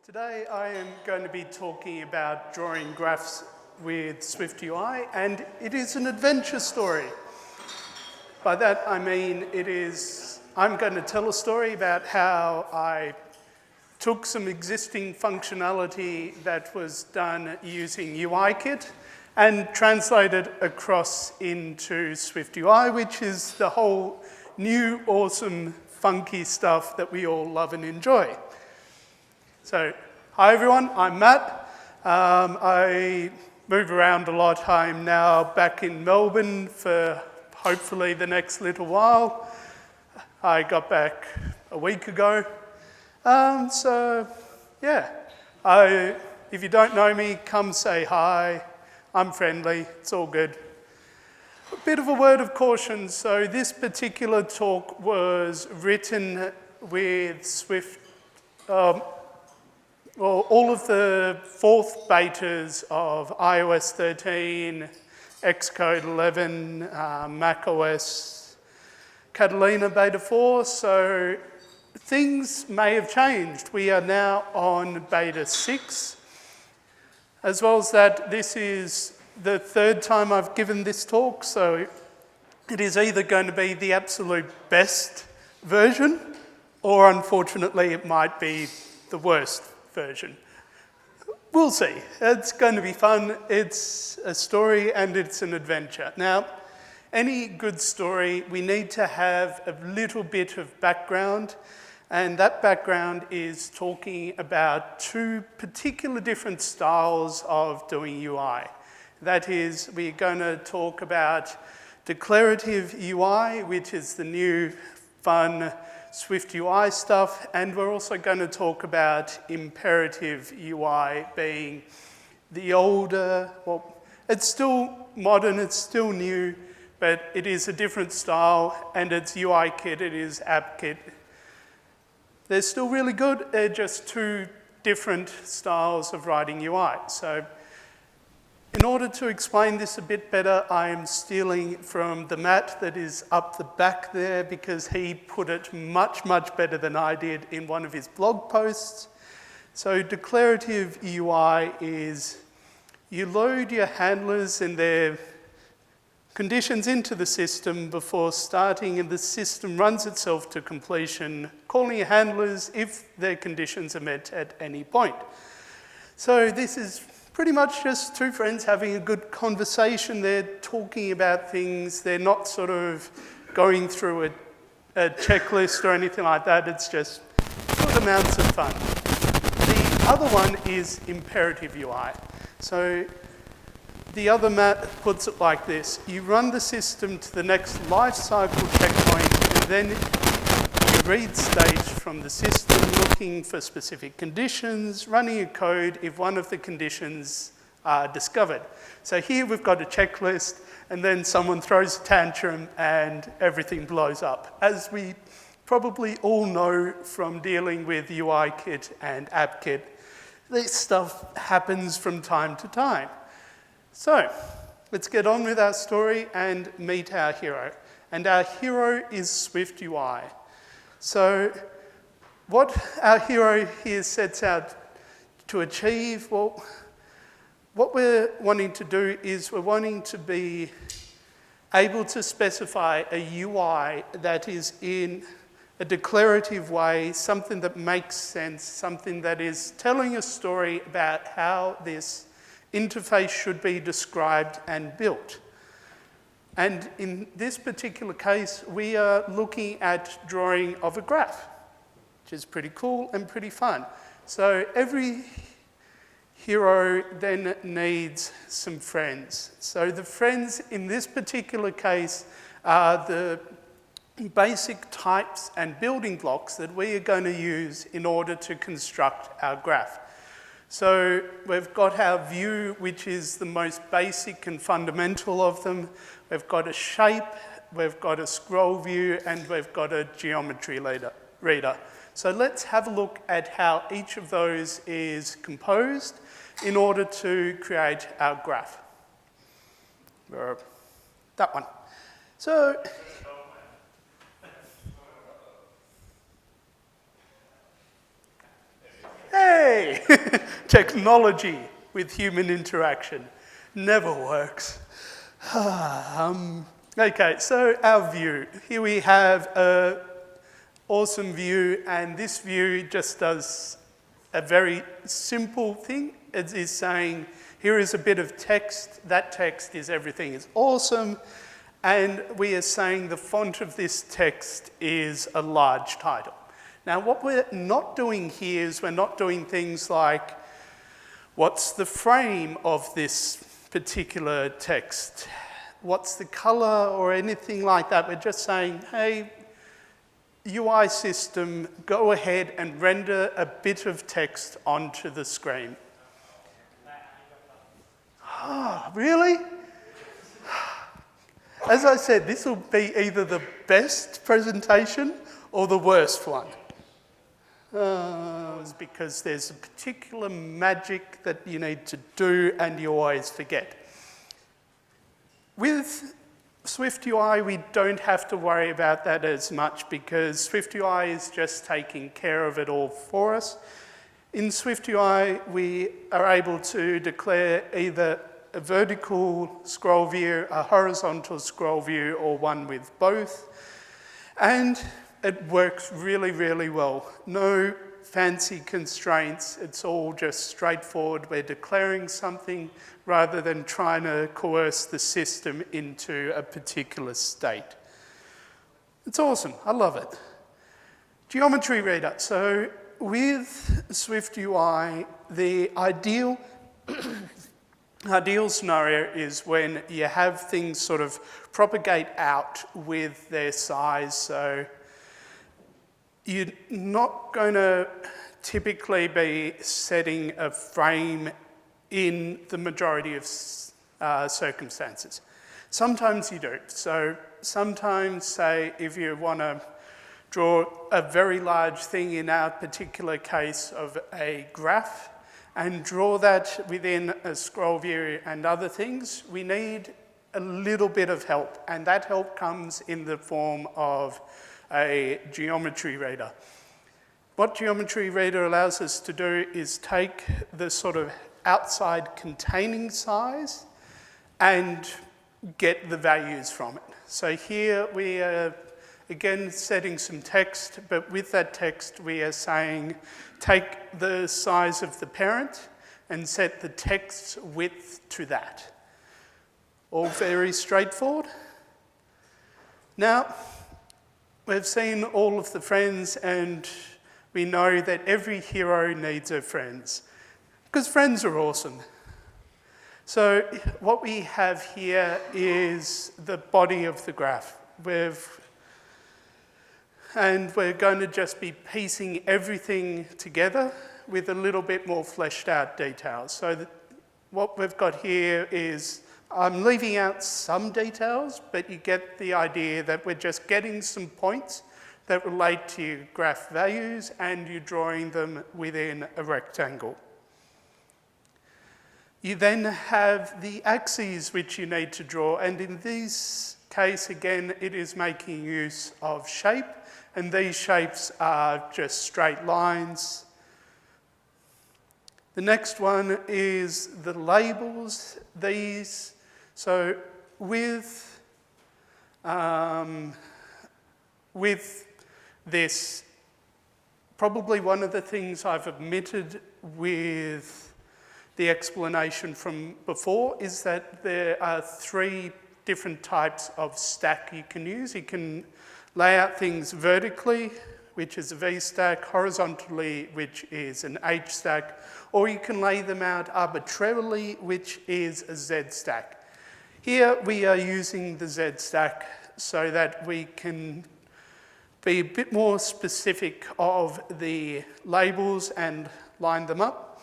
Today I am going to be talking about drawing graphs with SwiftUI, and it is an adventure story. By that I mean I'm going to tell a story about how I took some existing functionality that was done using UIKit and translated across into SwiftUI, which is the whole new, awesome, funky stuff that we all love and enjoy. So, hi everyone, I'm Matt. I move around a lot. I'm now back in Melbourne for hopefully the next little while. I got back a week ago. If you don't know me, come say hi. I'm friendly, it's all good. A bit of a word of caution. So this particular talk was written with all of the fourth betas of iOS 13, Xcode 11, macOS Catalina Beta 4, so things may have changed. We are now on Beta 6. As well as that, this is the third time I've given this talk, so it is either going to be the absolute best version, or unfortunately it might be the worst version. We'll see. It's going to be fun. It's a story and it's an adventure. Now, any good story, we need to have a little bit of background, and that background is talking about two particular different styles of doing UI. That is, we're going to talk about Declarative UI, which is the new, fun SwiftUI stuff, and we're also going to talk about Imperative UI being the older, well, it's still modern, it's still new, but it is a different style, and it's UIKit, it is AppKit. They're still really good, they're just two different styles of writing UI. So in order to explain this a bit better, I am stealing from the Matt that is up the back there because he put it much, much better than I did in one of his blog posts. So Declarative UI is you load your handlers and their conditions into the system before starting, and the system runs itself to completion, calling your handlers if their conditions are met at any point. So this is pretty much just two friends having a good conversation. They're talking about things. They're not sort of going through a checklist or anything like that. It's just good amounts of fun. The other one is Imperative UI. So the other Matt puts it like this. You run the system to the next lifecycle checkpoint, and then you read state from the system, looking for specific conditions, running a code if one of the conditions are discovered. So here we've got a checklist, and then someone throws a tantrum and everything blows up. As we probably all know from dealing with UIKit and AppKit, this stuff happens from time to time. So let's get on with our story and meet our hero. And our hero is SwiftUI. So what our hero here sets out to achieve, well, what we're wanting to do is we're wanting to be able to specify a UI that is in a declarative way, something that makes sense, something that is telling a story about how this interface should be described and built. And in this particular case, we are looking at drawing of a graph, which is pretty cool and pretty fun. So every hero then needs some friends. So the friends in this particular case are the basic types and building blocks that we are going to use in order to construct our graph. So we've got our view, which is the most basic and fundamental of them. We've got a shape, we've got a scroll view, and we've got a geometry reader. So let's have a look at how each of those is composed in order to create our graph. That one. So Yay! Technology with human interaction never works. Okay, so our view. Here we have an awesome view, and this view just does a very simple thing. It is saying, here is a bit of text. That text is everything is awesome. And we are saying the font of this text is a large title. Now, what we're not doing here is we're not doing things like, what's the frame of this particular text? What's the color or anything like that? We're just saying, hey, UI system, go ahead and render a bit of text onto the screen. Oh, really? As I said, this will be either the best presentation or the worst one. It's because there's a particular magic that you need to do and you always forget. With SwiftUI, we don't have to worry about that as much because SwiftUI is just taking care of it all for us. In SwiftUI, we are able to declare either a vertical scroll view, a horizontal scroll view, or one with both. And it works really, really well. No fancy constraints. It's all just straightforward. We're declaring something rather than trying to coerce the system into a particular state. It's awesome. I love it. Geometry reader. So with SwiftUI, the ideal scenario is when you have things sort of propagate out with their size. So you're not going to typically be setting a frame in the majority of circumstances. Sometimes you do. So sometimes, say, if you want to draw a very large thing, in our particular case of a graph, and draw that within a scroll view and other things, we need a little bit of help, and that help comes in the form of a geometry reader. What geometry reader allows us to do is take the sort of outside containing size and get the values from it. So here we are again setting some text, but with that text we are saying take the size of the parent and set the text width to that. All very straightforward. Now, we've seen all of the friends and we know that every hero needs her friends because friends are awesome. So what we have here is the body of the graph. And we're going to just be piecing everything together with a little bit more fleshed out details. So what we've got here is, I'm leaving out some details, but you get the idea that we're just getting some points that relate to your graph values and you're drawing them within a rectangle. You then have the axes which you need to draw, and in this case, again, it is making use of shape, and these shapes are just straight lines. The next one is the labels. So with this, probably one of the things I've omitted with the explanation from before is that there are 3 different types of stack you can use. You can lay out things vertically, which is a V stack, horizontally, which is an H stack, or you can lay them out arbitrarily, which is a Z stack. Here we are using the Z stack so that we can be a bit more specific of the labels and line them up.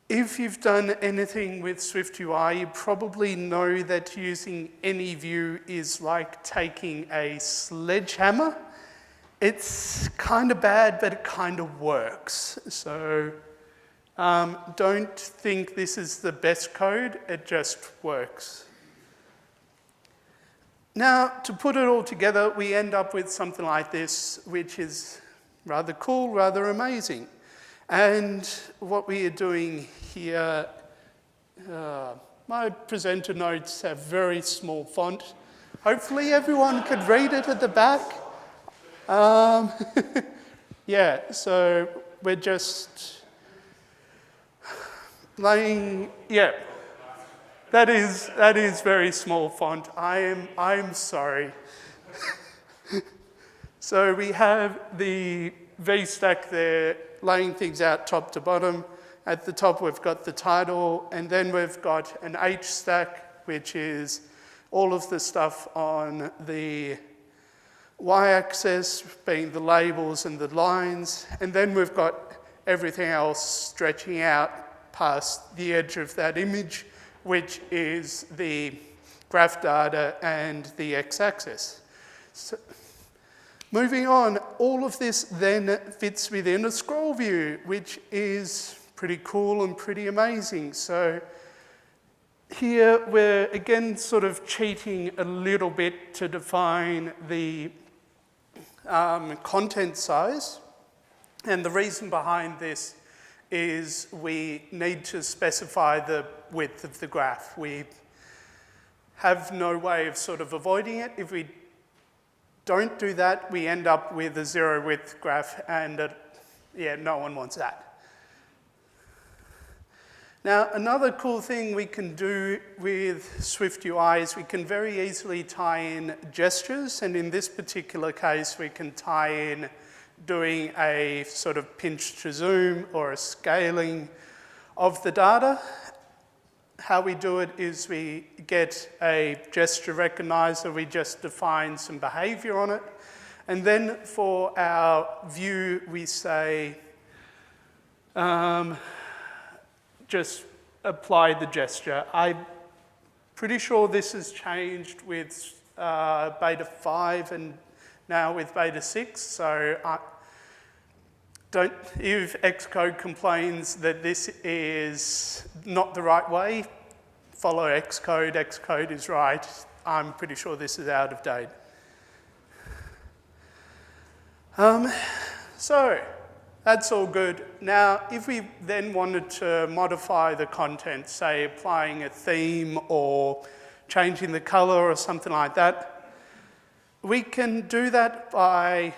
If you've done anything with SwiftUI, you probably know that using any view is like taking a sledgehammer. It's kind of bad, but it kind of works. So don't think this is the best code, it just works. Now, to put it all together, we end up with something like this, which is rather cool, rather amazing. And what we are doing here, my presenter notes have very small font. Hopefully everyone could read it at the back. Yeah, so we're just laying, yeah, that is very small font. I'm sorry. So we have the VStack there, laying things out top to bottom. At the top we've got the title, and then we've got an HStack, which is all of the stuff on the y-axis, being the labels and the lines, and then we've got everything else stretching out past the edge of that image, which is the graph data and the x-axis. So, moving on, all of this then fits within a scroll view, which is pretty cool and pretty amazing. So here we're again sort of cheating a little bit to define the content size. And the reason behind this is we need to specify the width of the graph. We have no way of sort of avoiding it. If we don't do that, we end up with a zero width graph, and yeah, no one wants that. Now, another cool thing we can do with SwiftUI is we can very easily tie in gestures, and in this particular case, we can tie in doing a sort of pinch to zoom or a scaling of the data. How we do it is we get a gesture recognizer, we just define some behavior on it, and then for our view, we say, just apply the gesture. I'm pretty sure this has changed with beta 5 and now with beta 6, so if Xcode complains that this is not the right way, follow Xcode. Xcode is right. I'm pretty sure this is out of date. So that's all good. Now, if we then wanted to modify the content, say applying a theme or changing the color or something like that, we can do that by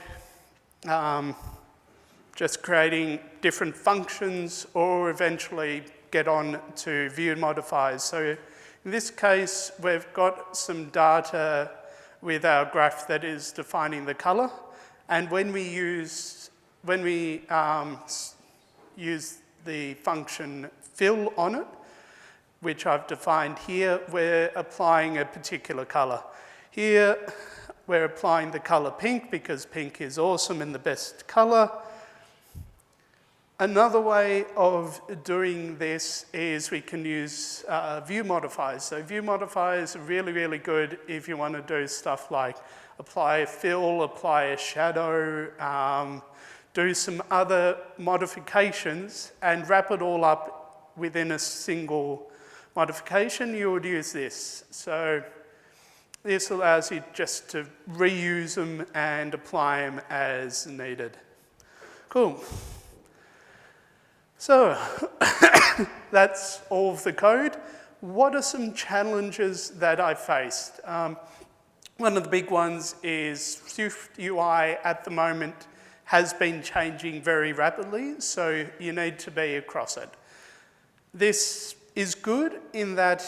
just creating different functions or eventually get on to view modifiers. So in this case, we've got some data with our graph that is defining the color, and when we use the function fill on it, which I've defined here, we're applying a particular color. Here, we're applying the color pink because pink is awesome and the best color. Another way of doing this is we can use view modifiers. So view modifiers are really, really good if you want to do stuff like apply a fill, apply a shadow, do some other modifications and wrap it all up within a single modification. You would use this. So this allows you just to reuse them and apply them as needed. Cool. So that's all of the code. What are some challenges that I faced? One of the big ones is SwiftUI at the moment has been changing very rapidly, so you need to be across it. This is good in that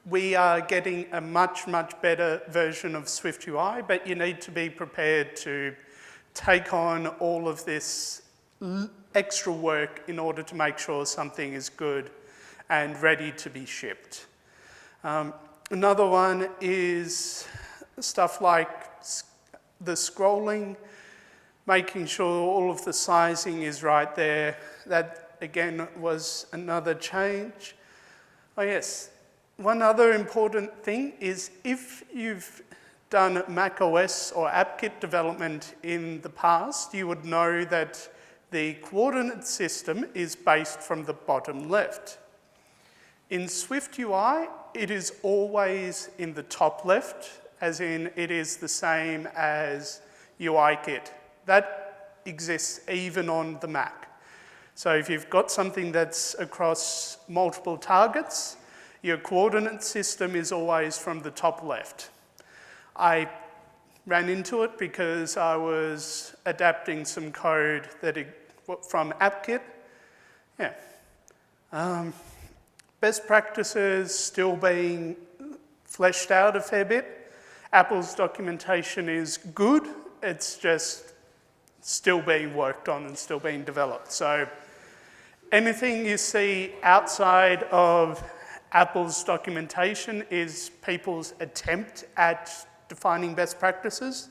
we are getting a much, much better version of SwiftUI, but you need to be prepared to take on all of this extra work in order to make sure something is good and ready to be shipped. Another one is stuff like the scrolling, making sure all of the sizing is right there. That, again, was another change. Oh yes, one other important thing is if you've done macOS or AppKit development in the past, you would know that the coordinate system is based from the bottom left. In SwiftUI, it is always in the top left, as in it is the same as UIKit. That exists even on the Mac. So if you've got something that's across multiple targets, your coordinate system is always from the top left. I ran into it because I was adapting some code from AppKit. Yeah. Best practices still being fleshed out a fair bit. Apple's documentation is good, it's just still being worked on and still being developed. So anything you see outside of Apple's documentation is people's attempt at defining best practices.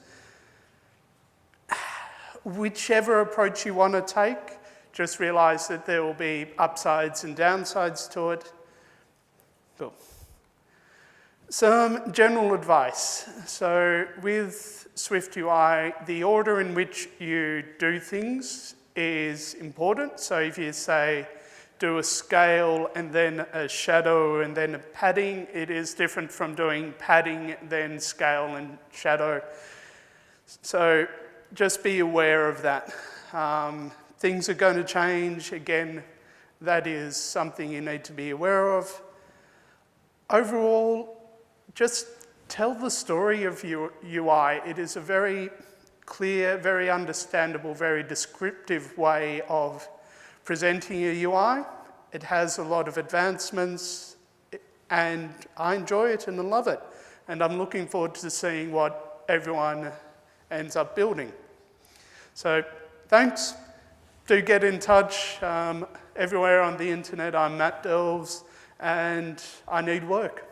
Whichever approach you want to take, just realise that there will be upsides and downsides to it. Cool. Some general advice. So with SwiftUI, the order in which you do things is important. So if you say, do a scale and then a shadow and then a padding, it is different from doing padding, then scale and shadow. So just be aware of that. Things are going to change. Again, that is something you need to be aware of. Overall, just tell the story of your UI. It is a very clear, very understandable, very descriptive way of presenting a UI. It has a lot of advancements, and I enjoy it and I love it. And I'm looking forward to seeing what everyone ends up building. So thanks. Do get in touch. Everywhere on the internet, I'm Matt Delves, and I need work.